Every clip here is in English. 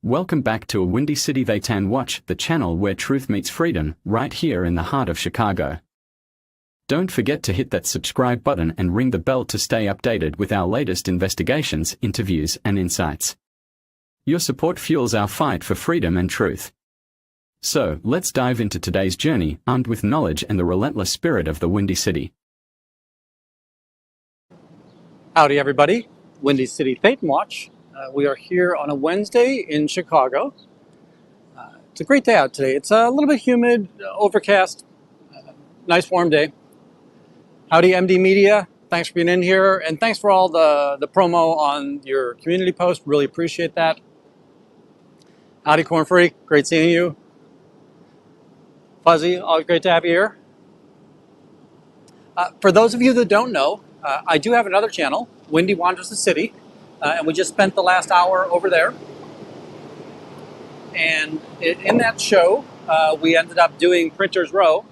Welcome back to a Windy City They Tan Watch, the channel where truth meets freedom, right here in the heart of Chicago. Don't forget to hit that subscribe button and ring the bell to stay updated with our latest investigations, interviews, and insights. Your support fuels our fight for freedom and truth. So, let's dive into today's journey, armed with knowledge and the relentless spirit of the Windy City. Howdy, everybody. WindyCityThetanWatch. We are here on a Wednesday in Chicago. It's a great day out today. It's a little bit humid, overcast, nice warm day. Howdy, MD Media. Thanks for being in here, and thanks for all the promo on your community post. Really appreciate that. Howdy, Corn Freak. Great seeing you. Fuzzy, always great to have you here. For those of you that don't know, I do have another channel, Windy Wanders the City, and we just spent the last hour over there. And in that show, we ended up doing Printers Row.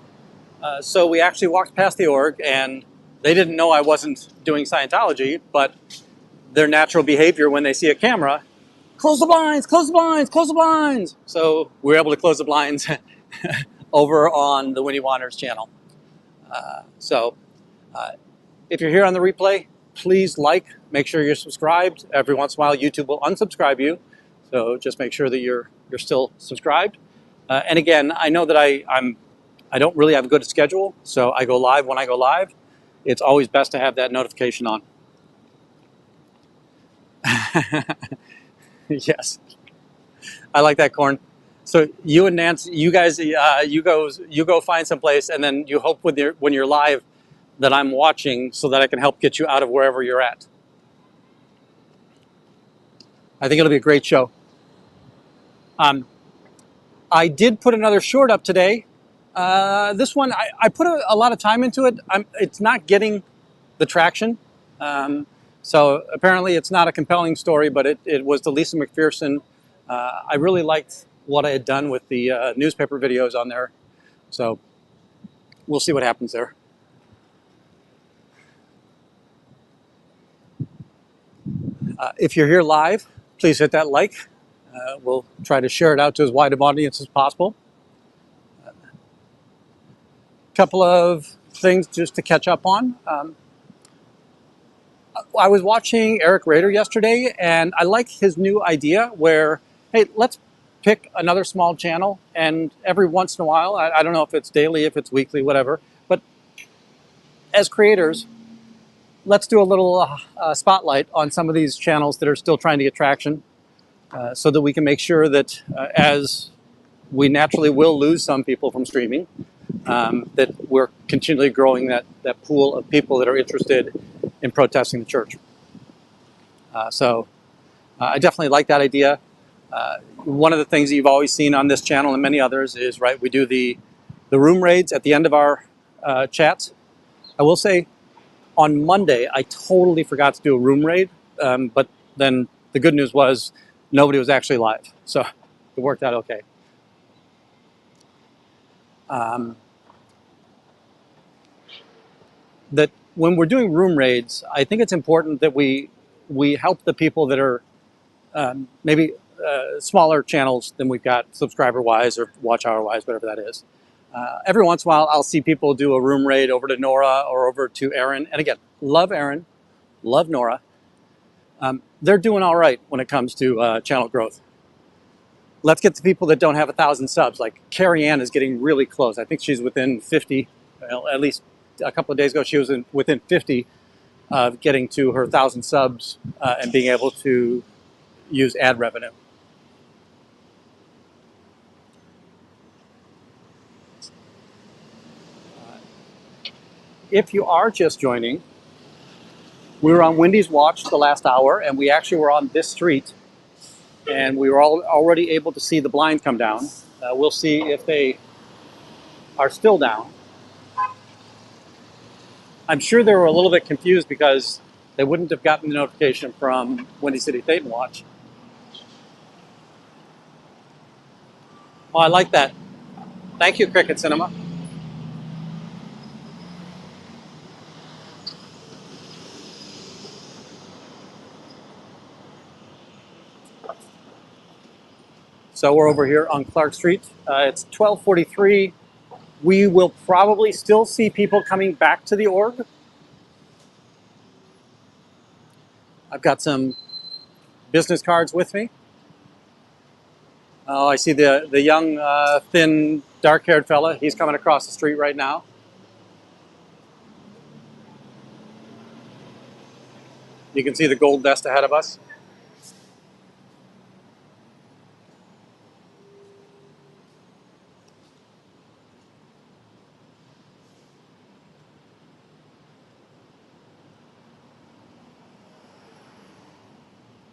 So we actually walked past the org, and they didn't know I wasn't doing Scientology, but their natural behavior when they see a camera, close the blinds, close the blinds, close the blinds. So we were able to close the blinds over on the Windy Wanders channel. If you're here on the replay, please make sure you're subscribed. Every once in a while, YouTube will unsubscribe you. So just make sure that you're still subscribed. And again, I know that I don't really have a good schedule, so I go live when I go live. It's always best to have that notification on. Yes, I like that, Corn. So you and Nancy, you guys, you go find someplace, and then you hope when you're live that I'm watching, so that I can help get you out of wherever you're at. I think it'll be a great show. I did put another short up today. This one, I put a lot of time into it. It's not getting the traction. So apparently it's not a compelling story, but it was the Lisa McPherson. I really liked what I had done with the newspaper videos on there. So we'll see what happens there. If you're here live, please hit that like. We'll try to share it out to as wide an audience as possible. Couple of things just to catch up on. I was watching Eric Rader yesterday, and I like his new idea where, hey, let's pick another small channel, and every once in a while, I don't know if it's daily, if it's weekly, whatever, but as creators, let's do a little spotlight on some of these channels that are still trying to get traction, so that we can make sure that as we naturally will lose some people from streaming, that we're continually growing that pool of people that are interested in protesting the church. So I definitely like that idea. One of the things that you've always seen on this channel and many others is, right, we do the room raids at the end of our chats. I will say on Monday, I totally forgot to do a room raid, but then the good news was nobody was actually live. So it worked out okay. That when we're doing room raids, I think it's important that we help the people that are maybe smaller channels than we've got subscriber-wise or watch hour-wise, whatever that is. Every once in a while, I'll see people do a room raid over to Nora or over to Aaron. And again, love Aaron, love Nora. They're doing all right when it comes to channel growth. Let's get to people that don't have 1,000 subs. Like Carrie Ann is getting really close. I think she's within 50, well, at least a couple of days ago, she was within 50 of getting to her 1,000 subs and being able to use ad revenue. If you are just joining, we were on Windy's Watch the last hour, and we actually were on this street, and we were already able to see the blind come down. We'll see if they are still down. I'm sure they were a little bit confused because they wouldn't have gotten the notification from Windy City Thetanwatch. Oh, I like that. Thank you, Cricket Cinema. So we're over here on Clark Street. It's 12:43. We will probably still see people coming back to the org. I've got some business cards with me. Oh, I see the young, thin, dark-haired fella. He's coming across the street right now. You can see the gold vest ahead of us.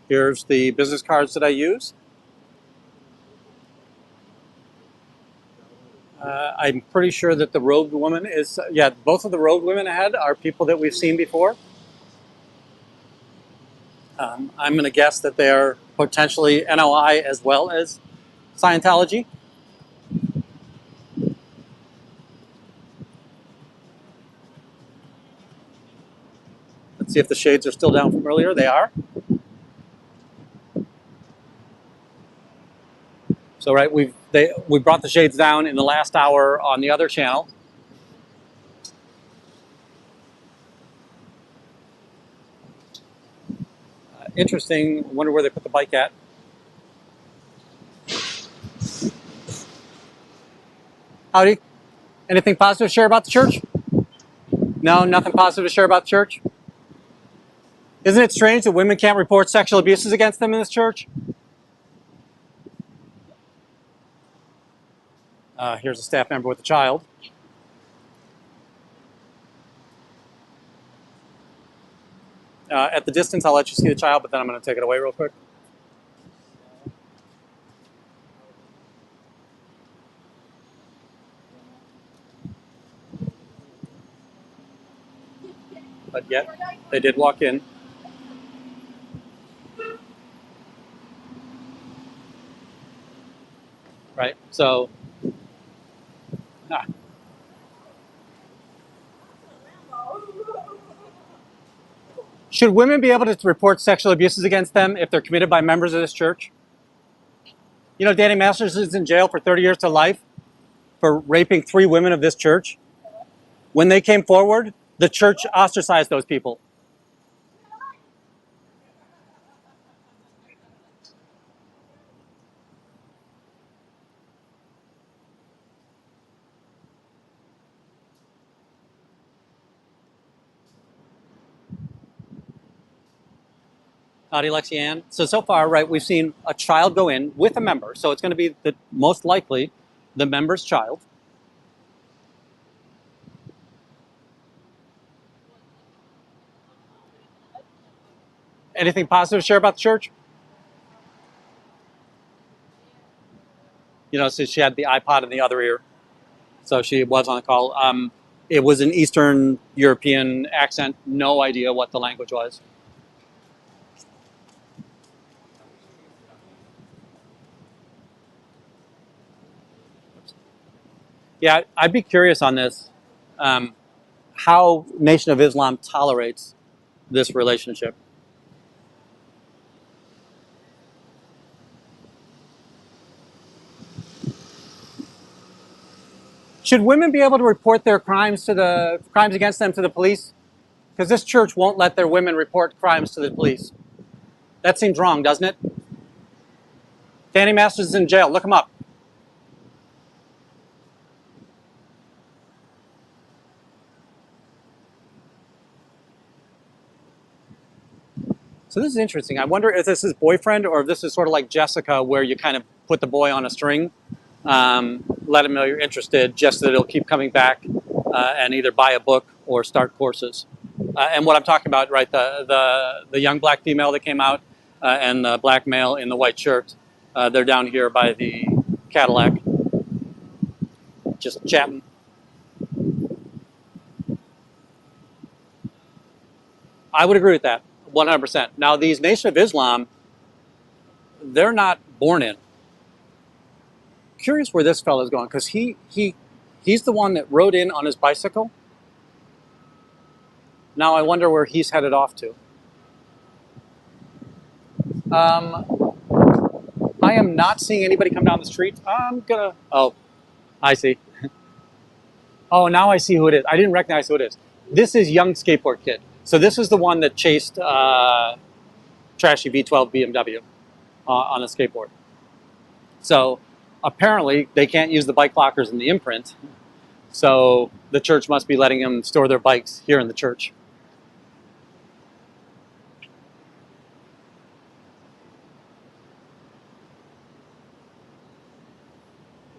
Here's the business cards that I use. I'm pretty sure that the robed woman is, yeah, both of the robed women ahead are people that we've seen before. I'm going to guess that they're potentially NOI as well as Scientology. Let's see if the shades are still down from earlier. They are. So right, we brought the shades down in the last hour on the other channel. Interesting. Wonder where they put the bike at. Howdy. Anything positive to share about the church? No, nothing positive to share about the church? Isn't it strange that women can't report sexual abuses against them in this church? Here's a staff member with a child. At the distance, I'll let you see the child, but then I'm going to take it away real quick. But yet, they did walk in. Right, so... Should women be able to report sexual abuses against them if they're committed by members of this church? You know, Danny Masters is in jail for 30 years to life for raping 3 women of this church. When they came forward, the church ostracized those people. Howdy, Lexianne. So far, right, we've seen a child go in with a member. So it's going to be most likely the member's child. Anything positive to share about the church? You know, so she had the iPod in the other ear. So she was on the call. It was an Eastern European accent. No idea what the language was. Yeah, I'd be curious on this, how Nation of Islam tolerates this relationship. Should women be able to report their crimes against them to the police? Because this church won't let their women report crimes to the police. That seems wrong, doesn't it? Danny Masters is in jail. Look him up. So this is interesting. I wonder if this is boyfriend or if this is sort of like Jessica, where you kind of put the boy on a string, let him know you're interested, just that he'll keep coming back and either buy a book or start courses. And what I'm talking about, right, the young black female that came out and the black male in the white shirt, they're down here by the Cadillac, just chatting. I would agree with that, 100%. Now, these Nation of Islam, they're not born in. Curious where this fellow's going, because he's the one that rode in on his bicycle. Now I wonder where he's headed off to. I'm I am not seeing anybody come down the street. Oh, I see. Oh, now I see who it is. I didn't recognize who it is. This is Young Skateboard Kid. So this is the one that chased trashy V12 BMW on a skateboard. So apparently they can't use the bike lockers in the imprint. So the church must be letting them store their bikes here in the church.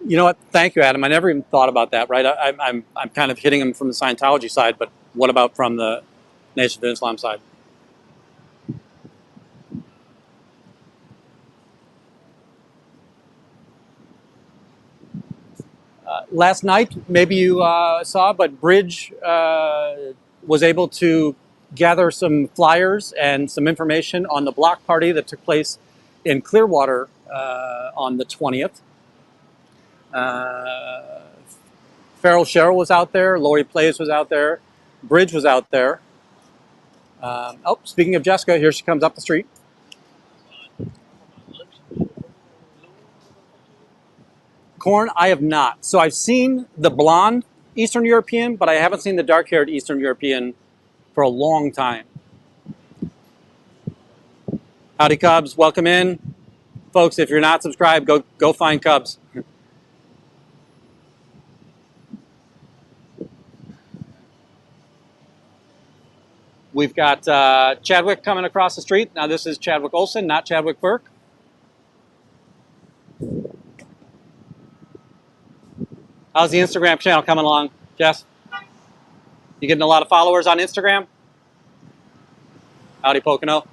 You know what? Thank you, Adam. I never even thought about that. Right? I'm kind of hitting him from the Scientology side, but what about from the Nation of Islam side? Last night, maybe you saw, but Bridge was able to gather some flyers and some information on the block party that took place in Clearwater on the 20th. Farrell Sherrill was out there. Lori Plays was out there. Bridge was out there. Oh, speaking of Jessica, here she comes up the street. Corn, I have not. So I've seen the blonde Eastern European, but I haven't seen the dark-haired Eastern European for a long time. Howdy, Cubs. Welcome in. Folks, if you're not subscribed, go find Cubs. We've got Chadwick coming across the street. Now, this is Chadwick Olsen, not Chadwick Burke. How's the Instagram channel coming along, Jess? You getting a lot of followers on Instagram? Howdy, Pocono.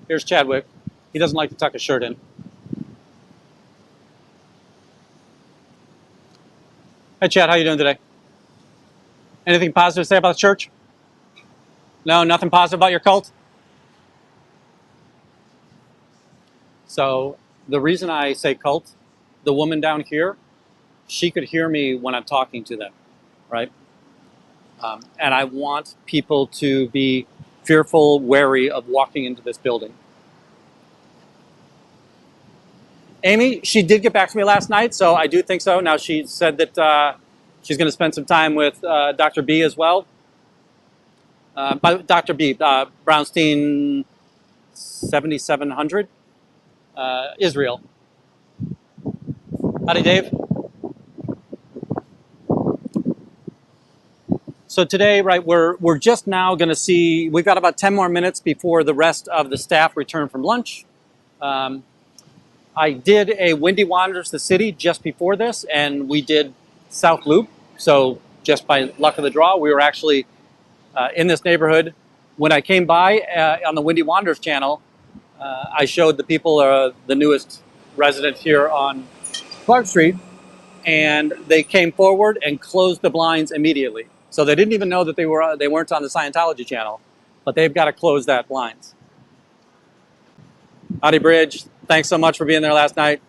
Here's Chadwick. He doesn't like to tuck his shirt in. Hey, Chad, how you doing today? Anything positive to say about the church? No, nothing positive about your cult? So the reason I say cult, the woman down here, she could hear me when I'm talking to them, right? And I want people to be fearful, wary of walking into this building. Amy, she did get back to me last night, so I do think so. Now, she said that she's going to spend some time with Dr. B as well. Dr. B, Brownstein 7700, Israel. Howdy, Dave. So today, right, we're just now going to see, we've got about 10 more minutes before the rest of the staff return from lunch. I did a Windy Wanders the City just before this, and we did South Loop. So just by luck of the draw, we were actually in this neighborhood. When I came by on the Windy Wanders channel, I showed the people, the newest residents here on Clark Street, and they came forward and closed the blinds immediately. So they didn't even know that they weren't on the Scientology channel, but they've got to close that blinds. Howdy, Bridge. Thanks so much for being there last night.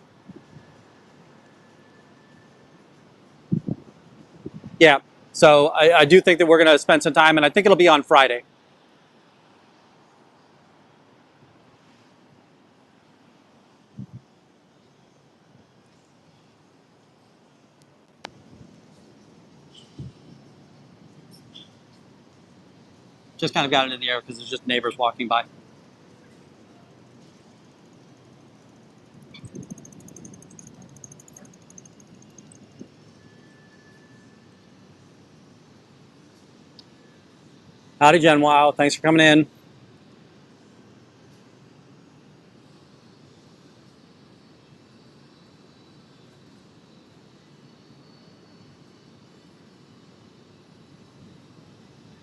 Yeah, so I do think that we're going to spend some time, and I think it'll be on Friday. Just kind of got it in the air because there's just neighbors walking by. Howdy, Jen Wow. Thanks for coming in.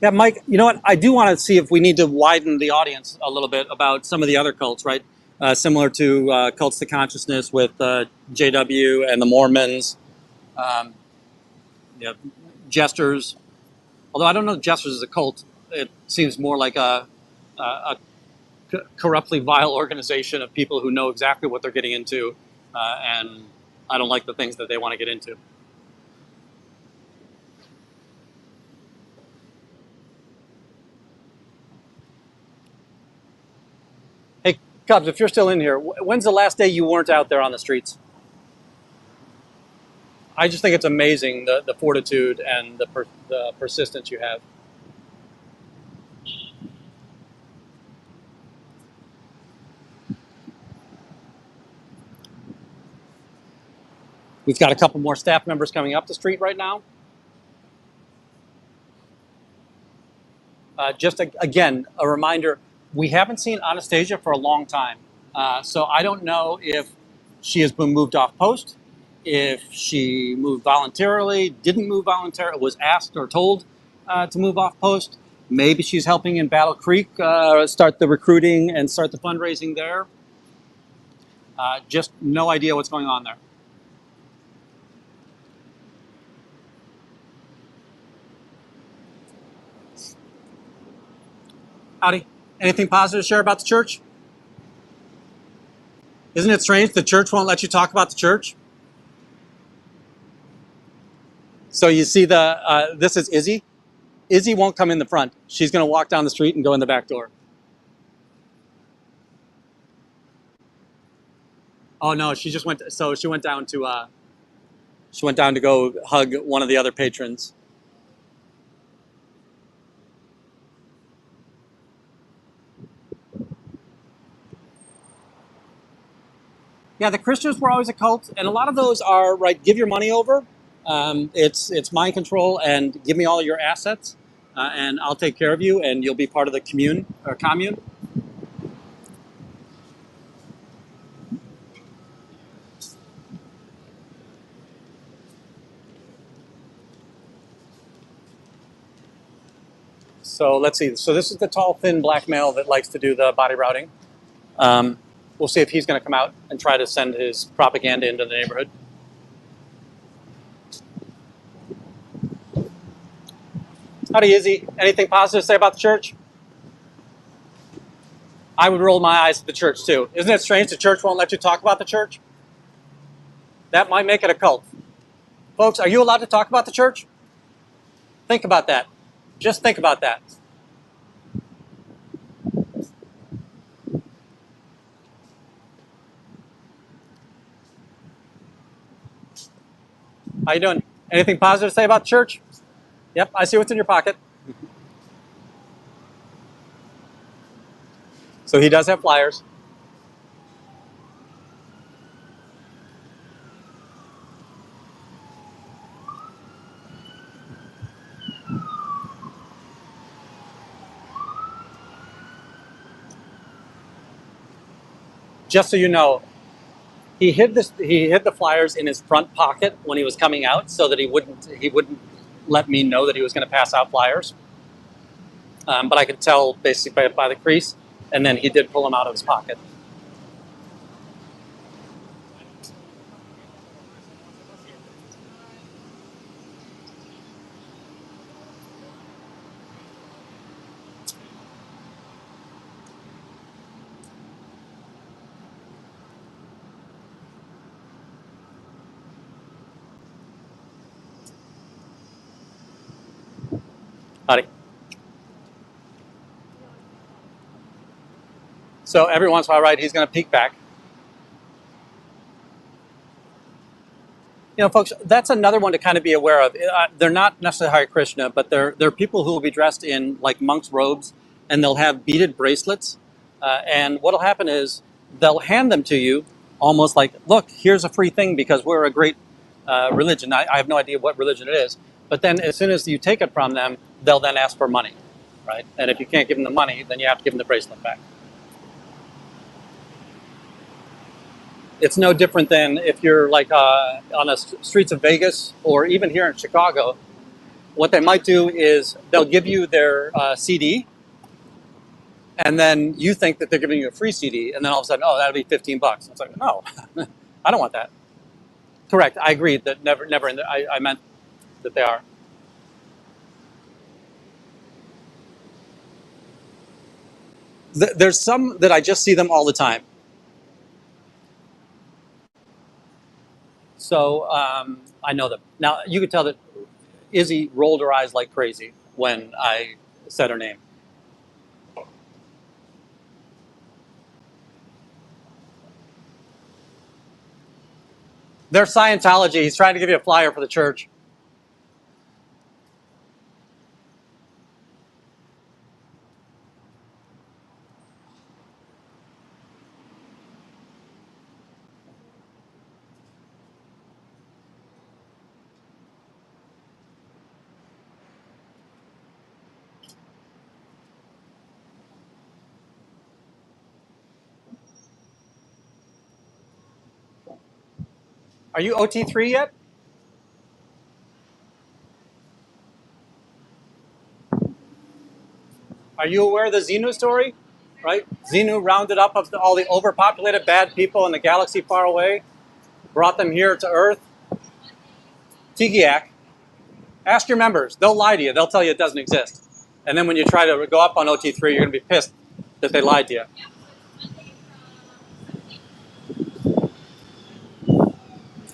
Yeah, Mike, you know what? I do want to see if we need to widen the audience a little bit about some of the other cults, right? Similar to cults to consciousness with JW and the Mormons, Jesters. Although I don't know if Jesters is a cult. It seems more like a corruptly vile organization of people who know exactly what they're getting into, and I don't like the things that they want to get into. Hey, Cubs, if you're still in here, when's the last day you weren't out there on the streets? I just think it's amazing the fortitude and the persistence you have. We've got a couple more staff members coming up the street right now. Again, a reminder, we haven't seen Anastasia for a long time. So I don't know if she has been moved off post, if she moved voluntarily, didn't move voluntarily, was asked or told to move off post. Maybe she's helping in Battle Creek start the recruiting and start the fundraising there. Just no idea what's going on there. Howdy. Anything positive to share about the church? Isn't it strange the church won't let you talk about the church? So you see this is Izzi. Izzi won't come in the front. She's going to walk down the street and go in the back door. Oh no, she just went. So she went down to go hug one of the other patrons. Yeah, the Christians were always a cult, and a lot of those are right. Give your money over. It's mind control, and give me all your assets, and I'll take care of you, and you'll be part of the commune. So let's see. So this is the tall, thin black male that likes to do the body routing. We'll see if he's going to come out and try to send his propaganda into the neighborhood. Howdy, Izzy. Anything positive to say about the church? I would roll my eyes at the church too. Isn't it strange the church won't let you talk about the church? That might make it a cult. Folks, are you allowed to talk about the church? Think about that. Just think about that. How you doing? Anything positive to say about the church? Yep, I see what's in your pocket. So he does have flyers. Just so you know, he hid the flyers in his front pocket when he was coming out, so that he wouldn't let me know that he was going to pass out flyers. But I could tell basically by the crease, and then he did pull them out of his pocket. Howdy. So every once in a while, right, he's going to peek back. You know, folks, that's another one to kind of be aware of. They're not necessarily Hare Krishna, but they're people who will be dressed in like monks' robes, and they'll have beaded bracelets. And what'll happen is they'll hand them to you almost like, look, here's a free thing because we're a great religion. I have no idea what religion it is. But then as soon as you take it from them, they'll then ask for money, right? And if you can't give them the money, then you have to give them the bracelet back. It's no different than if you're like on the streets of Vegas or even here in Chicago. What they might do is they'll give you their CD, and then you think that they're giving you a free CD, and then all of a sudden, oh, that'll be $15. It's like, no, I don't want that. Correct. I agree that never. I meant that they are. There's some that I just see them all the time. So I know them. Now, you could tell that Izzy rolled her eyes like crazy when I said her name. They're Scientology. He's trying to give you a flyer for the church. Are you OT3 yet? Are you aware of the Xenu story? Right? Xenu rounded up of all the overpopulated bad people in the galaxy far away, brought them here to Earth. Tigiak. Ask your members. They'll lie to you. They'll tell you it doesn't exist. And then when you try to go up on OT3, you're going to be pissed that they lied to you.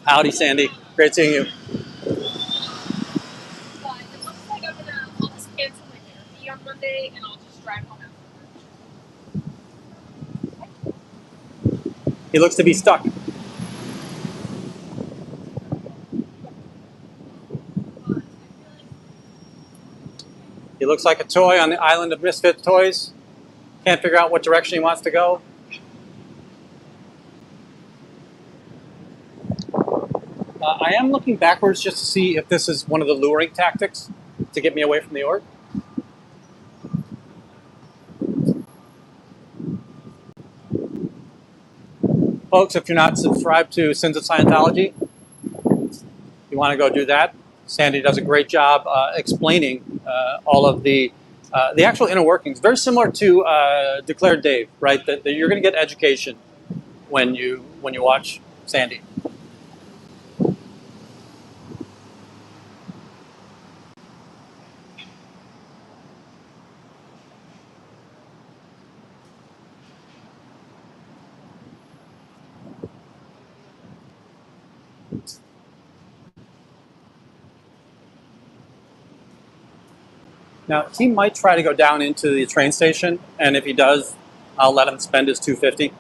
Howdy, Sandy. Great seeing you. On Monday, and I'll just drive home afterwards. He looks to be stuck. He looks like a toy on the island of misfit toys. Can't figure out what direction he wants to go. I am looking backwards just to see if this is one of the luring tactics to get me away from the org. Folks, if you're not subscribed to Sins of Scientology, you want to go do that. Sandy does a great job explaining all of the actual inner workings. Very similar to Declared Dave, right? That you're going to get education when you watch Sandy. Now, he might try to go down into the train station, and if he does, I'll let him spend his $250.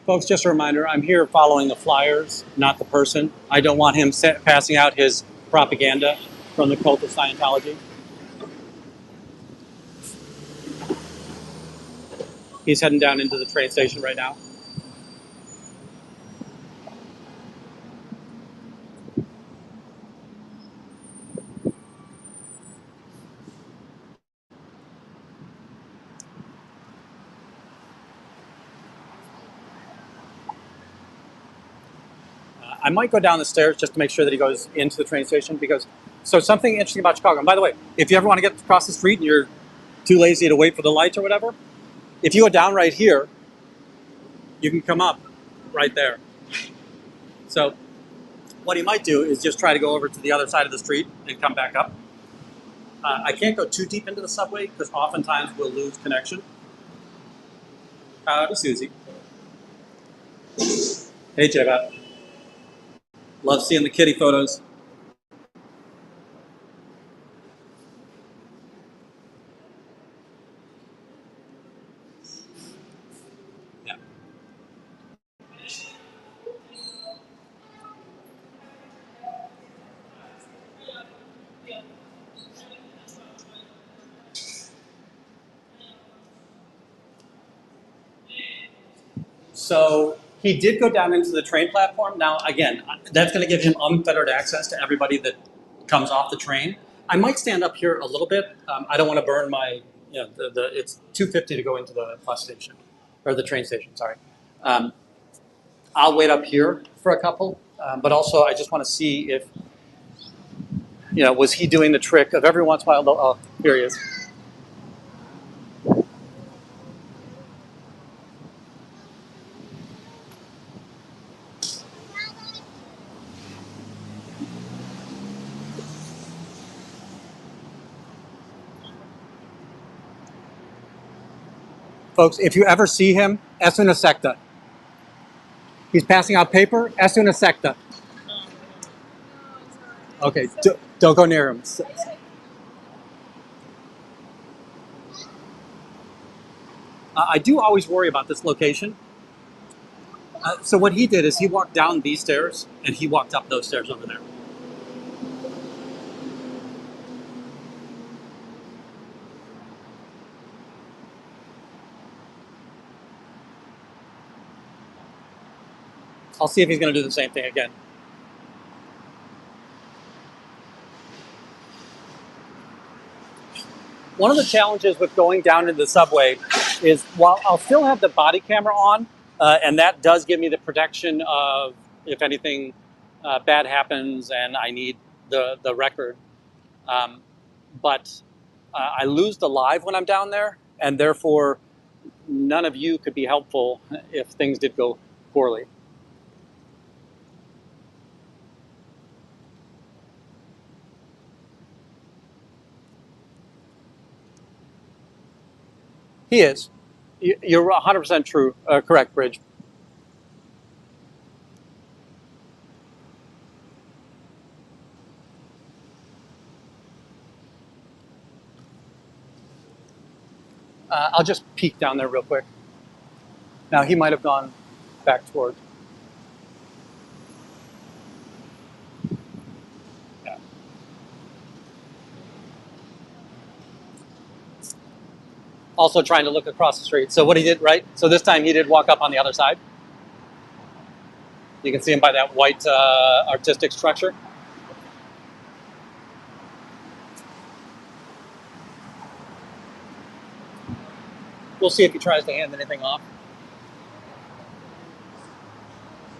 Folks, just a reminder, I'm here following the flyers, not the person. I don't want him passing out his propaganda from the cult of Scientology. He's heading down into the train station right now. I might go down the stairs just to make sure that he goes into the train station because, so something interesting about Chicago, and by the way, if you ever want to get across the street and you're too lazy to wait for the lights or whatever, if you go down right here, you can come up right there. So what he might do is just try to go over to the other side of the street and come back up. I can't go too deep into the subway because oftentimes we'll lose connection. Howdy, Susie. Hey, Jeva. Love seeing the kitty photos. Yeah. So he did go down into the train platform. Now, again, that's going to give him unfettered access to everybody that comes off the train. I might stand up here a little bit. I don't want to burn my you know, it's $2.50 to go into the bus station or the train station. Sorry. I'll wait up here for a couple, but also I just want to see if, you know, was he doing the trick of every once in a while? Oh, here he is. Folks, if you ever see him, es una secta. He's passing out paper, es una secta. Okay, don't go near him. I do always worry about this location. So what he did is he walked down these stairs and he walked up those stairs over there. I'll see if he's going to do the same thing again. One of the challenges with going down into the subway is while I'll still have the body camera on, and that does give me the protection of if anything bad happens and I need the record. But I lose the live when I'm down there, and therefore none of you could be helpful if things did go poorly. He is. You're 100% true. Correct, Bridge. I'll just peek down there real quick. Now, he might have gone back toward. Yeah. Also trying to look across the street. So what he did, right? So this time he did walk up on the other side. You can see him by that white artistic structure. We'll see if he tries to hand anything off.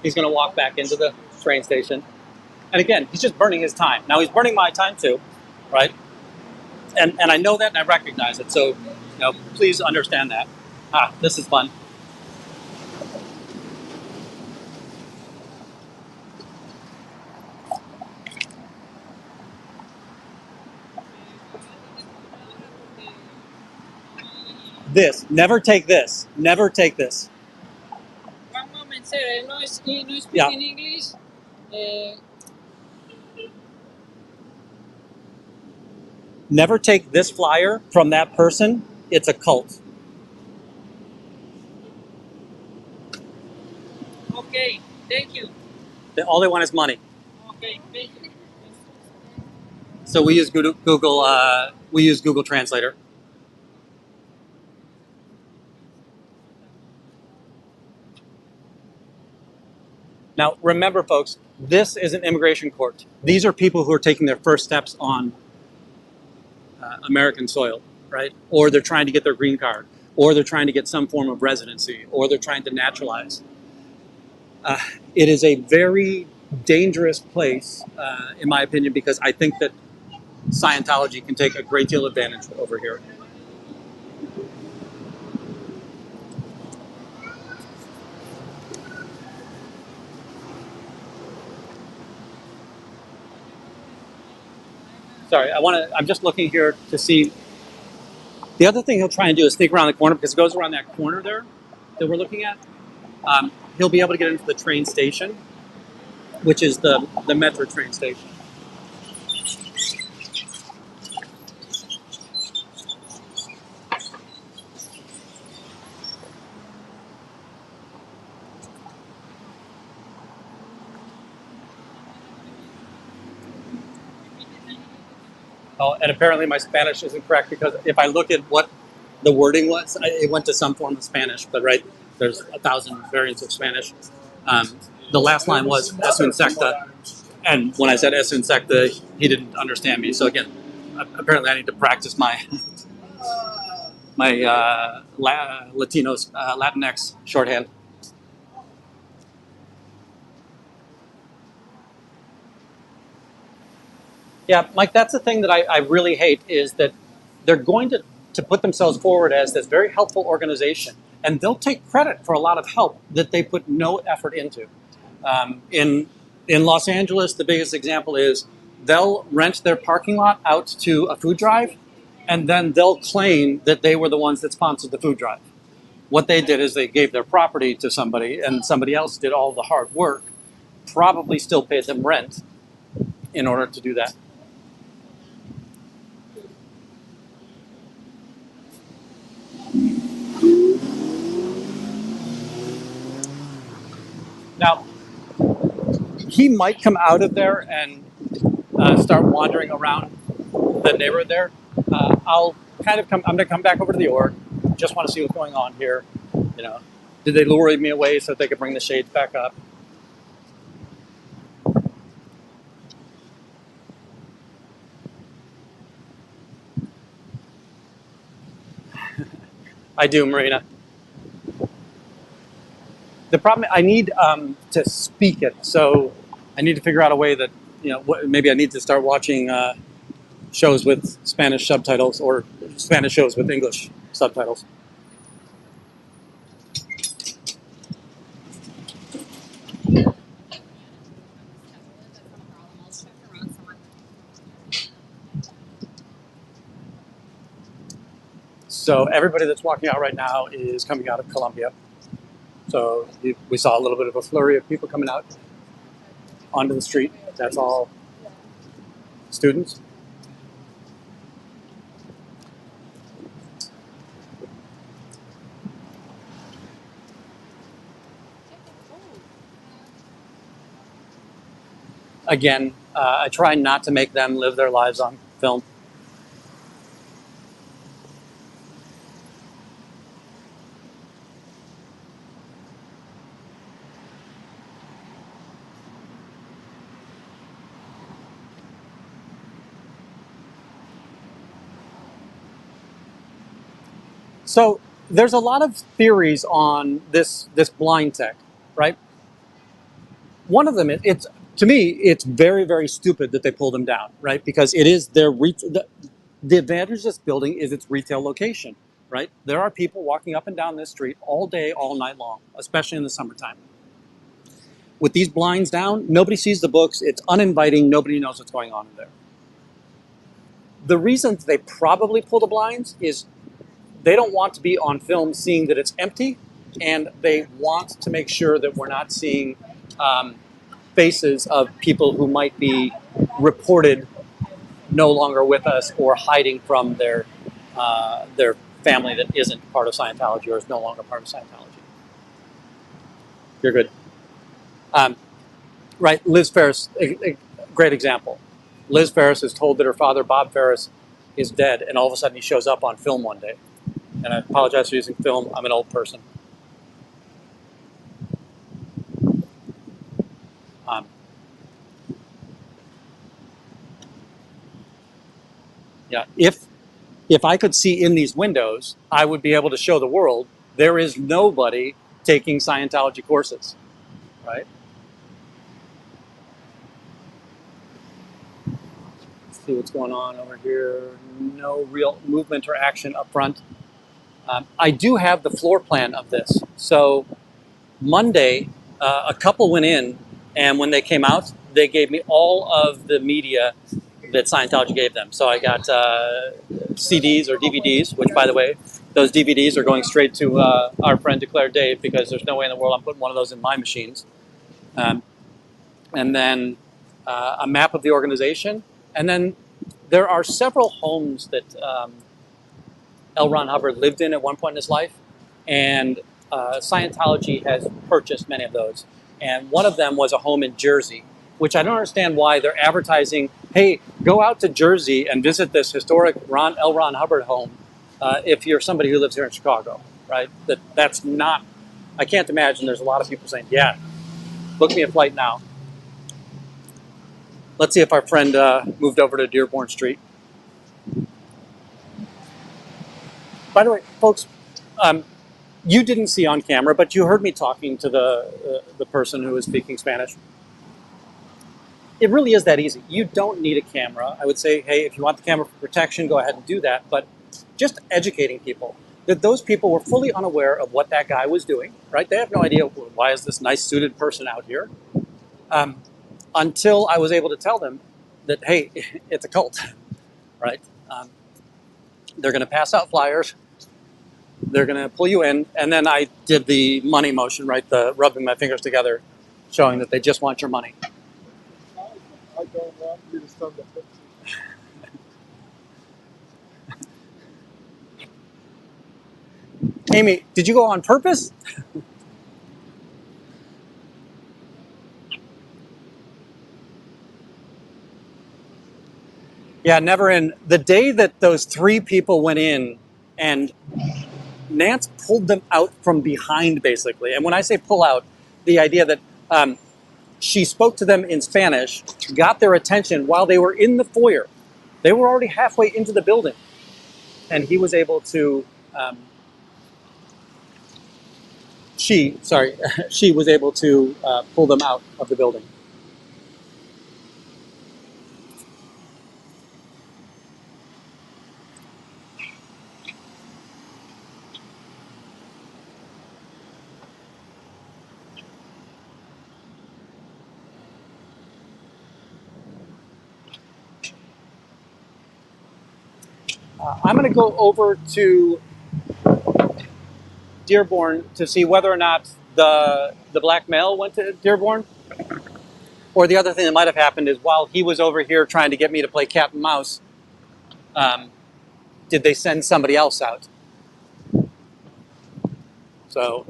He's going to walk back into the train station. And again, he's just burning his time. Now he's burning my time too, right? And I know that and I recognize it. So, you know, please understand that. This is fun. This. Never take this. Never take this. One moment, sir. No speak Yeah. in English. Never take this flyer from that person. It's a cult. Okay, thank you. All they want is money. Okay, thank you. So we use Google. We use Google Translator. Now, remember, folks, this is an immigration court. These are people who are taking their first steps on American soil, right? Or they're trying to get their green card, or they're trying to get some form of residency, or they're trying to naturalize. It is a very dangerous place, in my opinion, because I think that Scientology can take a great deal of advantage over here. Sorry, I'm just looking here to see. The other thing he'll try and do is sneak around the corner because it goes around that corner there that we're looking at. He'll be able to get into the train station, which is the metro train station. Oh, and apparently my Spanish isn't correct because if I look at what the wording was, it went to some form of Spanish, but right, there's 1,000 variants of Spanish. The last line was es un secta, and when I said es un secta, he didn't understand me. So again, apparently I need to practice my my Latinos, Latinx shorthand. Yeah, Mike, that's the thing that I really hate is that they're going to put themselves forward as this very helpful organization, and they'll take credit for a lot of help that they put no effort into. In Los Angeles, the biggest example is they'll rent their parking lot out to a food drive, and then they'll claim that they were the ones that sponsored the food drive. What they did is they gave their property to somebody, and somebody else did all the hard work, probably still paid them rent in order to do that. Now, he might come out of there and start wandering around the neighborhood there. I'm going to come back over to the org. Just want to see what's going on here. You know, did they lure me away so that they could bring the shades back up? I do, Marina. The problem, I need to speak it, so I need to figure out a way that, maybe I need to start watching shows with Spanish subtitles or Spanish shows with English subtitles. So everybody that's walking out right now is coming out of Columbia. So we saw a little bit of a flurry of people coming out onto the street. That's all students. Again, I try not to make them live their lives on film. So there's a lot of theories on this blind tech, right? One of them, it's to me, it's very, very stupid that they pulled them down, right? Because it is the advantage of this building is its retail location, right? There are people walking up and down this street all day, all night long, especially in the summertime. With these blinds down, nobody sees the books. It's uninviting. Nobody knows what's going on in there. The reason they probably pull the blinds is they don't want to be on film seeing that it's empty, and they want to make sure that we're not seeing faces of people who might be reported no longer with us or hiding from their family that isn't part of Scientology or is no longer part of Scientology. You're good. Right, Liz Ferris, a great example. Liz Ferris is told that her father, Bob Ferris, is dead, and all of a sudden he shows up on film one day. And I apologize for using film. I'm an old person. Yeah, if I could see in these windows, I would be able to show the world there is nobody taking Scientology courses, right? Let's see what's going on over here. No real movement or action up front. I do have the floor plan of this. So Monday, a couple went in, and when they came out, they gave me all of the media that Scientology gave them. So I got CDs or DVDs, which, by the way, those DVDs are going straight to our friend Declare Dave, because there's no way in the world I'm putting one of those in my machines. And then a map of the organization. And then there are several homes that L. Ron Hubbard lived in at one point in his life. And Scientology has purchased many of those. And one of them was a home in Jersey, which I don't understand why they're advertising, hey, go out to Jersey and visit this historic L. Ron Hubbard home if you're somebody who lives here in Chicago, right? That's not, I can't imagine there's a lot of people saying, yeah, book me a flight now. Let's see if our friend moved over to Dearborn Street. By the way, folks, you didn't see on camera, but you heard me talking to the person who was speaking Spanish. It really is that easy. You don't need a camera. I would say, hey, if you want the camera for protection, go ahead and do that. But just educating people that those people were fully unaware of what that guy was doing, right? They have no idea, why is this nice suited person out here? Until I was able to tell them that, hey, it's a cult, right? They're going to pass out flyers. They're going to pull you in. And then I did the money motion, right? The rubbing my fingers together, showing that they just want your money. I don't want you to stand the picture. Amy, did you go on purpose? Yeah, never in. The day that those three people went in and Nance pulled them out from behind, basically. And when I say pull out, the idea that she spoke to them in Spanish, got their attention while they were in the foyer. They were already halfway into the building. And he was able to, she was able to pull them out of the building. I'm going to go over to Dearborn to see whether or not the black male went to Dearborn. Or the other thing that might have happened is while he was over here trying to get me to play cat and mouse, did they send somebody else out? So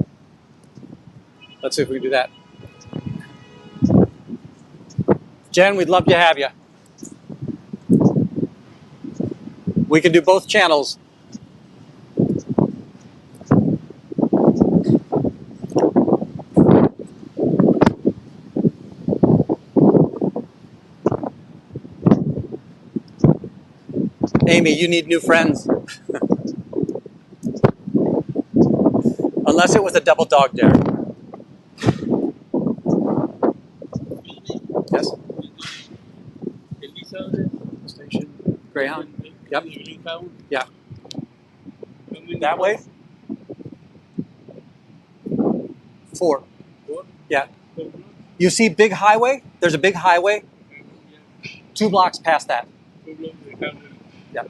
let's see if we can do that. Jen, we'd love to have you. We can do both channels. Amy, you need new friends. Unless it was a double dog dare. Yes? Station. Greyhound. Yep. Yeah. That way? 4. Yeah. You see big highway? There's a big highway. 2 blocks past that. Yep.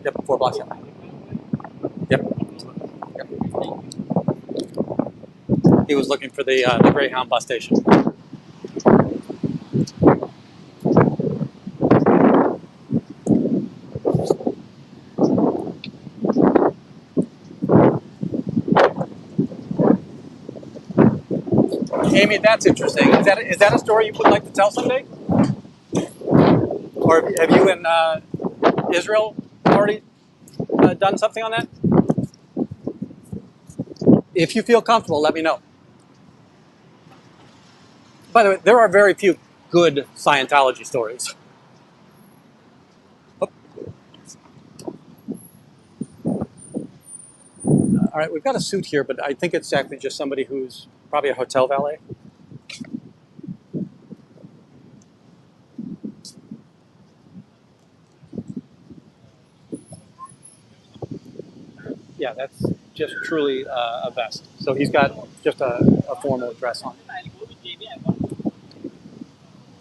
Yep, 4 blocks. Yep. Yep. He was looking for the Greyhound bus station. Amy, that's interesting. Is that a story you would like to tell someday? Or have you and Israel already done something on that? If you feel comfortable, let me know. By the way, there are very few good Scientology stories. Oh. All right, we've got a suit here, but I think it's actually just somebody who's probably a hotel valet. Yeah, that's just truly a vest. So he's got just a formal dress on.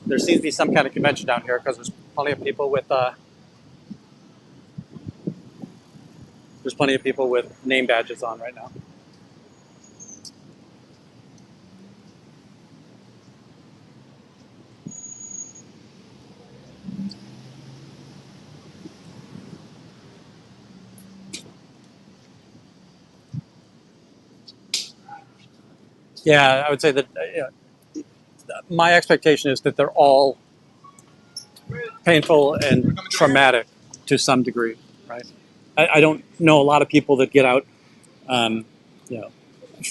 There seems to be some kind of convention down here because there's plenty of people with name badges on right now. Yeah, I would say that my expectation is that they're all painful and traumatic to some degree, right? I don't know a lot of people that get out,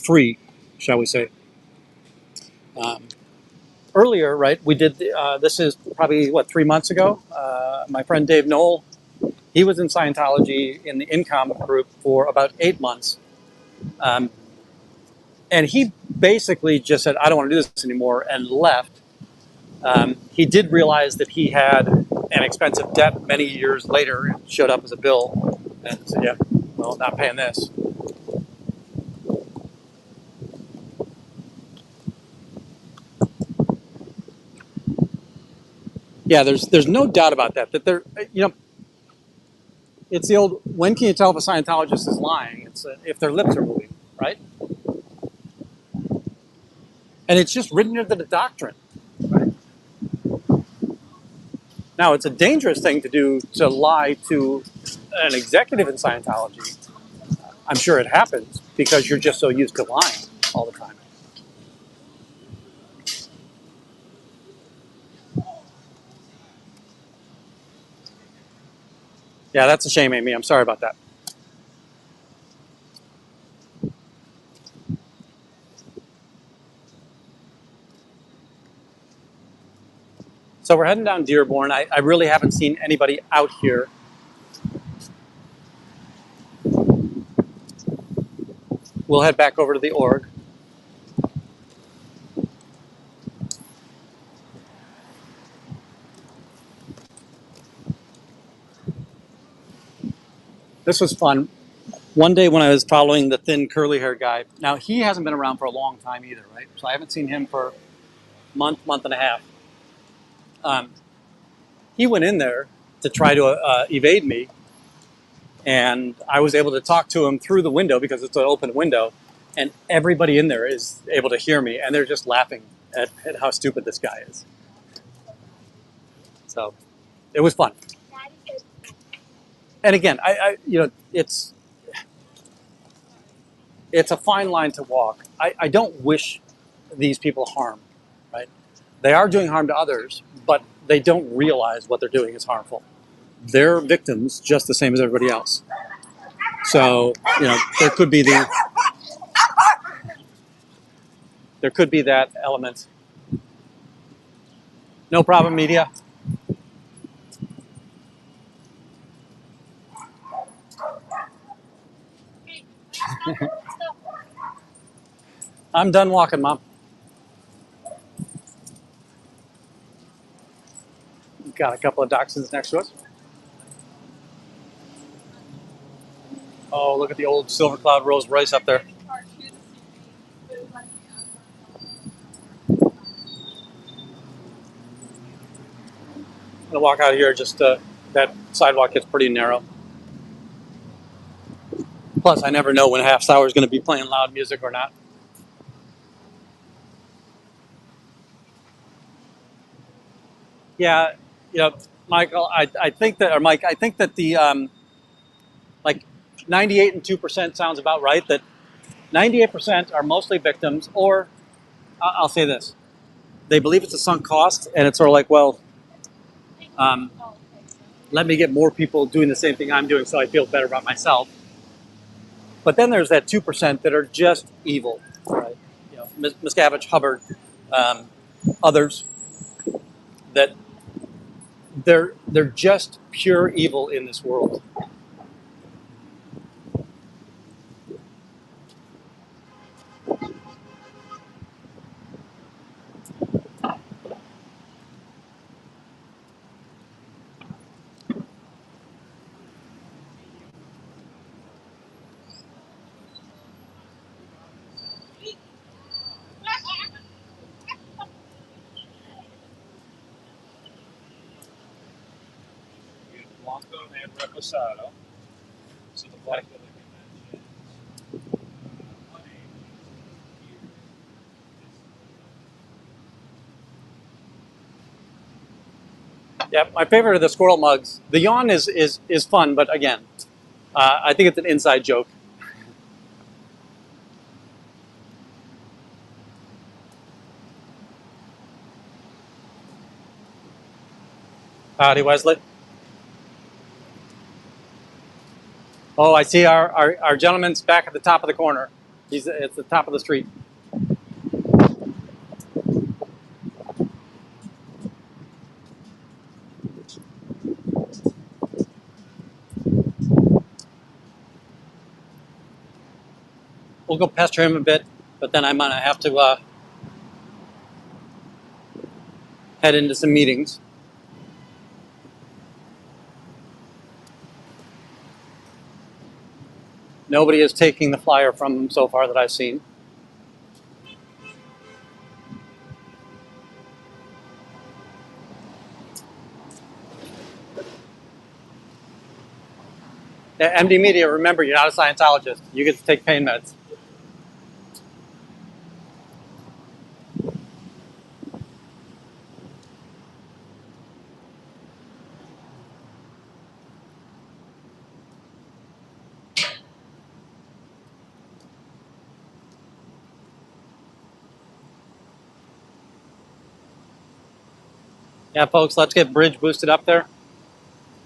free, shall we say. Earlier, right, we did, this is probably, 3 months ago? My friend Dave Knoll He was in Scientology in the income group for about 8 months. Um, and he basically just said, I don't want to do this anymore, and left. He did realize that he had an expensive debt many years later. It showed up as a bill and said, yeah, well, not paying this. Yeah, there's no doubt about that. That they're, it's the old, when can you tell if a Scientologist is lying? It's if their lips are moving, right? And it's just written into the doctrine. Right? Now, it's a dangerous thing to do, to lie to an executive in Scientology. I'm sure it happens because you're just so used to lying all the time. Yeah, that's a shame, Amy. I'm sorry about that. So we're heading down Dearborn. I really haven't seen anybody out here. We'll head back over to the org. This was fun. One day when I was following the thin curly hair guy, now he hasn't been around for a long time either, right? So I haven't seen him for a month and a half. He went in there to try to evade me, and I was able to talk to him through the window because it's an open window, and everybody in there is able to hear me, and they're just laughing at how stupid this guy is. So it was fun. And again, it's a fine line to walk. I don't wish these people harm, right? They are doing harm to others, but they don't realize what they're doing is harmful. They're victims just the same as everybody else. So, there could be that element. No problem, media. I'm done walking, Mom. Got a couple of dachshunds next to us. Oh, look at the old Silver Cloud Rolls Royce up there. I'm gonna walk out here. Just that sidewalk gets pretty narrow. Plus, I never know when half hour is going to be playing loud music or not. Yeah, Michael, I think that, or Mike, I think that the like 98 and 2% sounds about right. That 98% are mostly victims, or I'll say this: they believe it's a sunk cost, and it's sort of like, well, let me get more people doing the same thing I'm doing, so I feel better about myself. But then there's that 2% that are just evil, right? Miscavige, Hubbard, others that they're just pure evil in this world. Blanco and Reposado. So the Blanco that you mentioned. Yeah, my favorite are the squirrel mugs. The yawn is fun, but again, I think it's an inside joke. Howdy, Wesley. Oh, I see our gentleman's back at the top of the corner. He's at the top of the street. go pester him a bit, but then I'm gonna have to head into some meetings. Nobody is taking the flyer from them so far that I've seen. Yeah, MD Media, remember, you're not a Scientologist. You get to take pain meds. Yeah, folks, let's get Bridge boosted up there.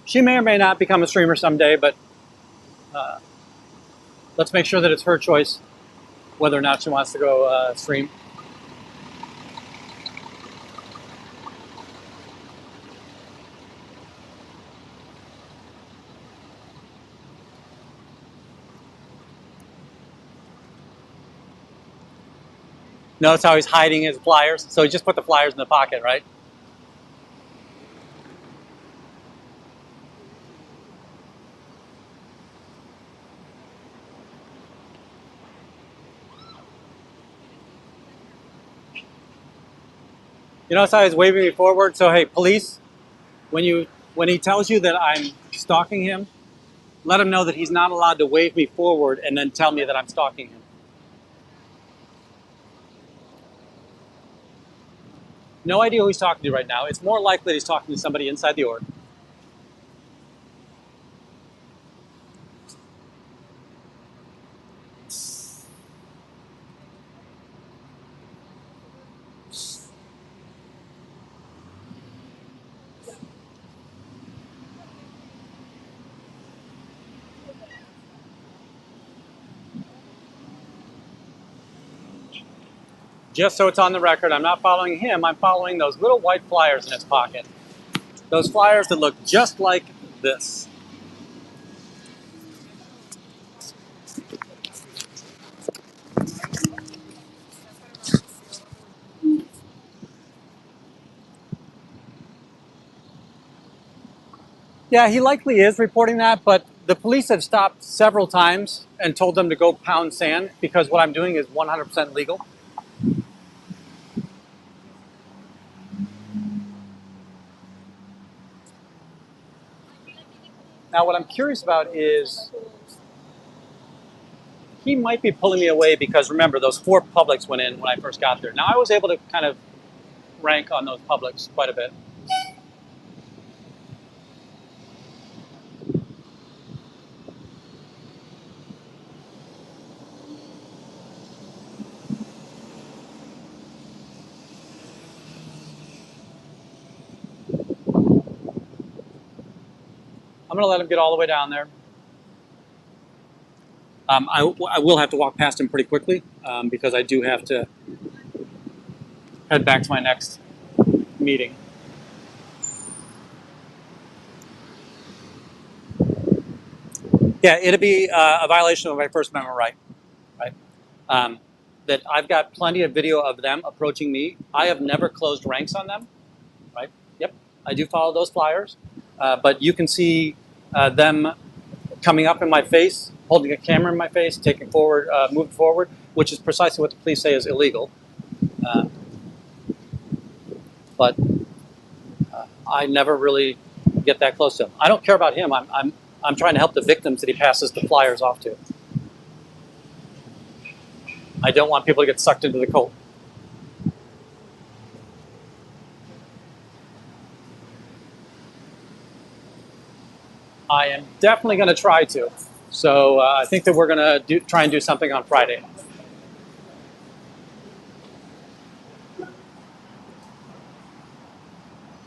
She may or may not become a streamer someday, but let's make sure that it's her choice whether or not she wants to go stream. Notice how he's hiding his flyers? So he just put the flyers in the pocket, right? You notice how he's waving me forward? So hey, police, when he tells you that I'm stalking him, let him know that he's not allowed to wave me forward and then tell me that I'm stalking him. No idea who he's talking to right now. It's more likely that he's talking to somebody inside the org. Just so it's on the record, I'm not following him. I'm following those little white flyers in his pocket. Those flyers that look just like this. Yeah, he likely is reporting that, but the police have stopped several times and told them to go pound sand because what I'm doing is 100% legal. Now, what I'm curious about is he might be pulling me away because remember, those 4 publics went in when I first got there. Now, I was able to kind of rank on those publics quite a bit. I'm going to let him get all the way down there. I will have to walk past him pretty quickly because I do have to head back to my next meeting. Yeah, it'd be a violation of my First Amendment right? That I've got plenty of video of them approaching me. I have never closed ranks on them, right? Yep, I do follow those flyers, but you can see them coming up in my face, holding a camera in my face, taking forward, moving forward, which is precisely what the police say is illegal. But I never really get that close to him. I don't care about him. I'm trying to help the victims that he passes the flyers off to. I don't want people to get sucked into the cult. I am definitely going to try to. So I think that we're going to try and do something on Friday.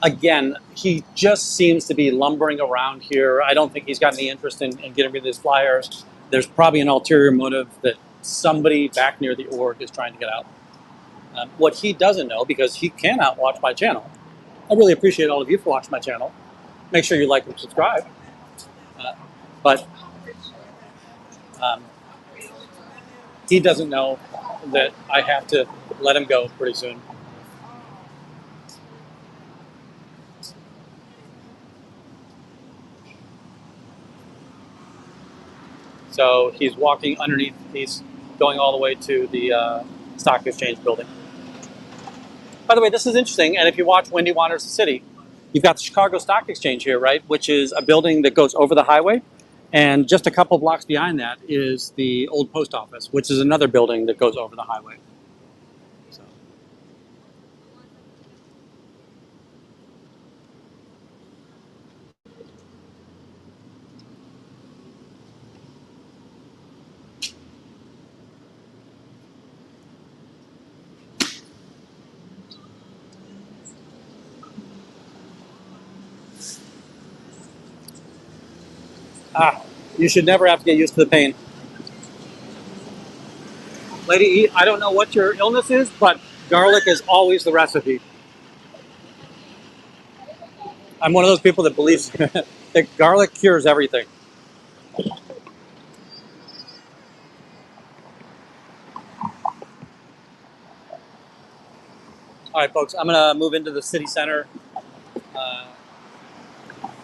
Again, he just seems to be lumbering around here. I don't think he's got any interest in getting rid of his flyers. There's probably an ulterior motive that somebody back near the org is trying to get out. What he doesn't know, because he cannot watch my channel. I really appreciate all of you for watching my channel. Make sure you like and subscribe. But he doesn't know that I have to let him go pretty soon. So he's walking underneath, he's going all the way to the stock exchange building. By the way, this is interesting, and if you watch Wendy Wanders the City, you've got the Chicago Stock Exchange here, right, which is a building that goes over the highway, and just a couple blocks behind that is the old post office, which is another building that goes over the highway. So. You should never have to get used to the pain. Lady E, I don't know what your illness is, but garlic is always the recipe. I'm one of those people that believes that garlic cures everything. All right, folks, I'm going to move into the city center,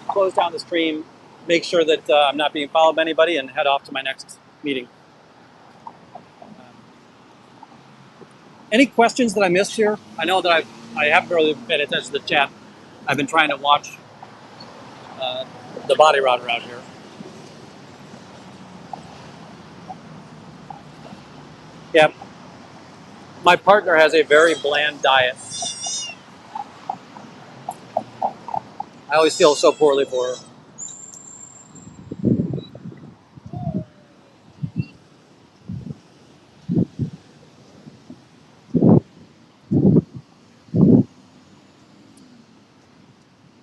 close down the stream, make sure that I'm not being followed by anybody, and head off to my next meeting. Any questions that I missed here? I know that I haven't really paid attention to the chat. I've been trying to watch the body router out here. Yeah, my partner has a very bland diet. I always feel so poorly for her.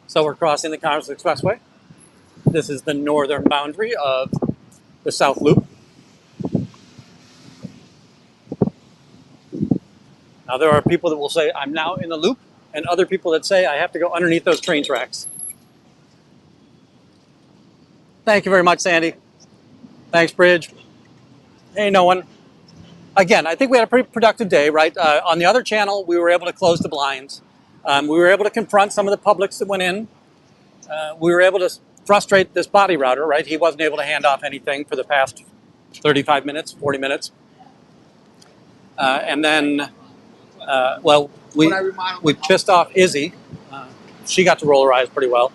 So we're crossing the Commerce Expressway. This is the northern boundary of the South Loop. Now there are people that will say I'm now in the loop, and other people that say I have to go underneath those train tracks. Thank you very much, Sandy. Thanks, Bridge. Hey, no one. Again, I think we had a pretty productive day, right? On the other channel, we were able to close the blinds. We were able to confront some of the publics that went in. We were able to frustrate this body router, right? He wasn't able to hand off anything for the past 35 minutes, 40 minutes. And then, well, we pissed off Izzi. She got to roll her eyes pretty well.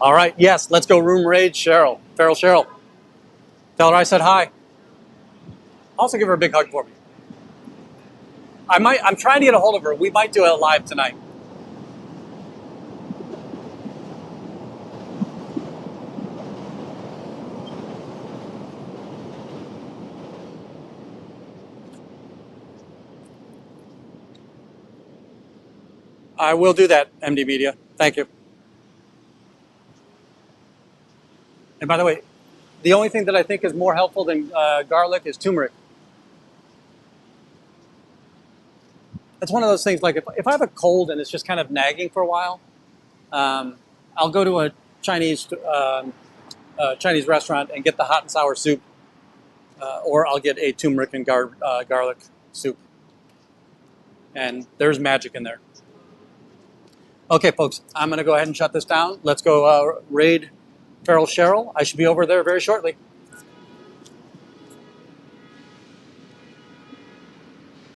All right, yes, let's go room raid Cheryl. Feral Cheryl. Tell her I said hi. Also give her a big hug for me. I'm trying to get a hold of her. We might do it live tonight. I will do that, MD Media. Thank you. And by the way, the only thing that I think is more helpful than garlic is turmeric. It's one of those things, like if I have a cold and it's just kind of nagging for a while, I'll go to a Chinese restaurant and get the hot and sour soup, or I'll get a turmeric and garlic soup. And there's magic in there. Okay, folks, I'm going to go ahead and shut this down. Let's go raid Feral Cheryl. I should be over there very shortly.